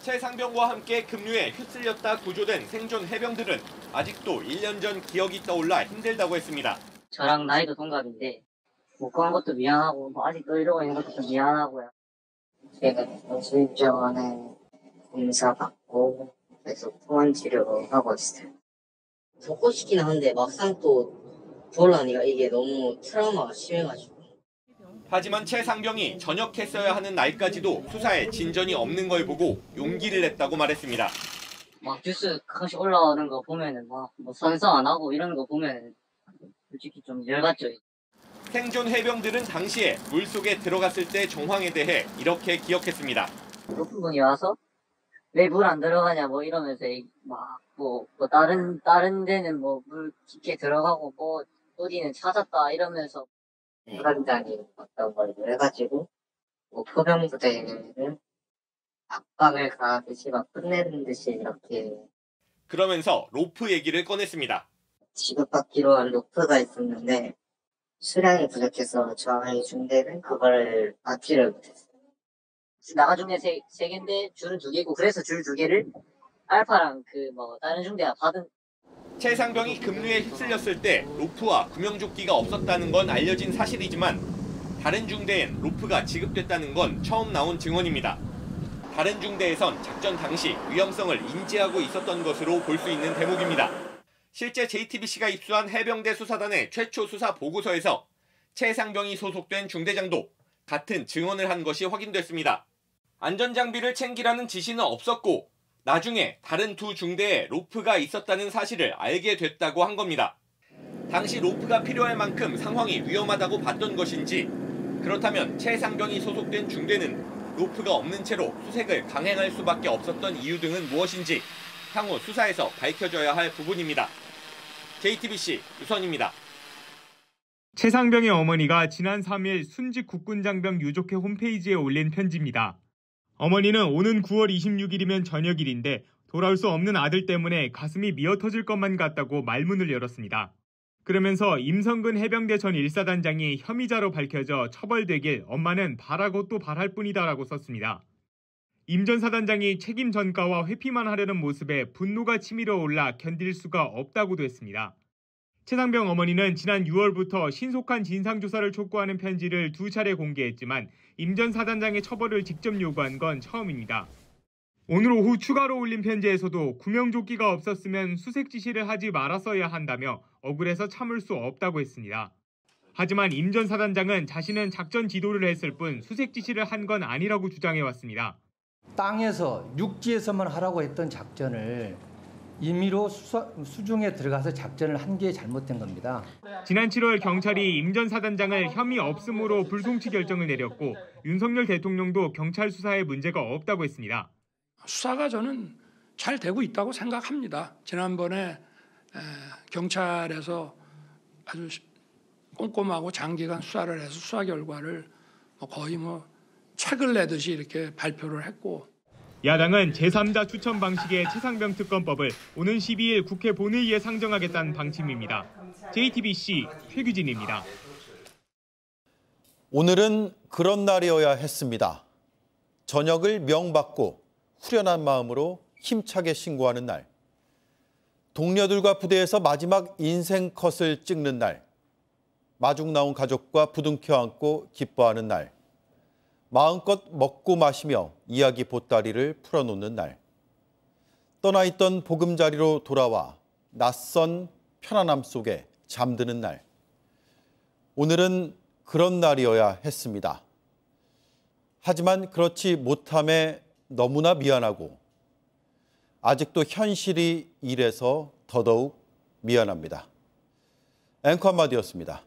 최상병과 함께 급류에 휩쓸렸다 구조된 생존 해병들은 아직도 1년 전 기억이 떠올라 힘들다고 했습니다. 저랑 나이도 동갑인데 못 구한 것도 미안하고 아직도 이러고 있는 것도 좀 미안하고요. 제가 수입병원에 검사받고 계속 소환 치료하고 있어요. 좋고 싶긴 한데 막상 또 보려니까 이게 너무 트라우마가 심해가지고. 하지만 최상병이 전역했어야 하는 날까지도 수사에 진전이 없는 걸 보고 용기를 냈다고 말했습니다. 막 뉴스 가끔씩 올라오는 거 보면은 막 뭐 선서 안 하고 이런 거 보면 솔직히 좀 열받죠. 생존 해병들은 당시에 물속에 들어갔을 때 정황에 대해 이렇게 기억했습니다. 높은 분이 와서 왜 물 안 들어가냐 뭐 이러면서 뭐 다른 데는 뭐 물 깊게 들어가고 뭐 어디는 찾았다 이러면서 사단장이 어떤 걸 해가지고 뭐 포병부대를 압박을 가하듯이 막 끝내는 듯이 이렇게 그러면서 로프 얘기를 꺼냈습니다. 지급받기로 한 로프가 있었는데 수량이 부족해서 저희 중대는 그걸 받지를 못했어요. 나가 중대 세 개인데 줄은 2개고 그래서 줄 2개를 알파랑 다른 중대가 받은. 최상병이 급류에 휩쓸렸을 때 로프와 구명조끼가 없었다는 건 알려진 사실이지만 다른 중대엔 로프가 지급됐다는 건 처음 나온 증언입니다. 다른 중대에선 작전 당시 위험성을 인지하고 있었던 것으로 볼 수 있는 대목입니다. 실제 JTBC가 입수한 해병대 수사단의 최초 수사 보고서에서 최상병이 소속된 중대장도 같은 증언을 한 것이 확인됐습니다. 안전장비를 챙기라는 지시는 없었고 나중에 다른 2 중대에 로프가 있었다는 사실을 알게 됐다고 한 겁니다. 당시 로프가 필요할 만큼 상황이 위험하다고 봤던 것인지 그렇다면 최상병이 소속된 중대는 로프가 없는 채로 수색을 강행할 수밖에 없었던 이유 등은 무엇인지 향후 수사에서 밝혀져야 할 부분입니다. JTBC 유선입니다. 최상병의 어머니가 지난 3일 순직 국군장병 유족회 홈페이지에 올린 편지입니다. 어머니는 오는 9월 26일이면 저녁일인데 돌아올 수 없는 아들 때문에 가슴이 미어터질 것만 같다고 말문을 열었습니다. 그러면서 임성근 해병대 전 1사단장이 혐의자로 밝혀져 처벌되길 엄마는 바라고 또 바랄 뿐이다라고 썼습니다. 임 전 사단장이 책임 전가와 회피만 하려는 모습에 분노가 치밀어 올라 견딜 수가 없다고도 했습니다. 최상병 어머니는 지난 6월부터 신속한 진상조사를 촉구하는 편지를 2차례 공개했지만 임 전 사단장의 처벌을 직접 요구한 건 처음입니다. 오늘 오후 추가로 올린 편지에서도 구명조끼가 없었으면 수색 지시를 하지 말았어야 한다며 억울해서 참을 수 없다고 했습니다. 하지만 임 전 사단장은 자신은 작전 지도를 했을 뿐 수색 지시를 한 건 아니라고 주장해왔습니다. 땅에서 육지에서만 하라고 했던 작전을 임의로 수중에 들어가서 작전을 한 게 잘못된 겁니다. 지난 7월 경찰이 임 전 사단장을 혐의 없음으로 불송치 결정을 내렸고 윤석열 대통령도 경찰 수사에 문제가 없다고 했습니다. 수사가 저는 잘 되고 있다고 생각합니다. 지난번에 경찰에서 아주 꼼꼼하고 장기간 수사를 해서 수사 결과를 거의 책을 내듯이 이렇게 발표를 했고. 야당은 제3자 추천 방식의 최상병 특검법을 오는 12일 국회 본회의에 상정하겠다는 방침입니다. JTBC 최규진입니다. 오늘은 그런 날이어야 했습니다. 전역을 명받고 후련한 마음으로 힘차게 신고하는 날. 동료들과 부대에서 마지막 인생 컷을 찍는 날. 마중 나온 가족과 부둥켜 안고 기뻐하는 날. 마음껏 먹고 마시며 이야기 보따리를 풀어놓는 날. 떠나있던 보금자리로 돌아와 낯선 편안함 속에 잠드는 날. 오늘은 그런 날이어야 했습니다. 하지만 그렇지 못함에 너무나 미안하고 아직도 현실이 이래서 더더욱 미안합니다. 앵커 한마디였습니다.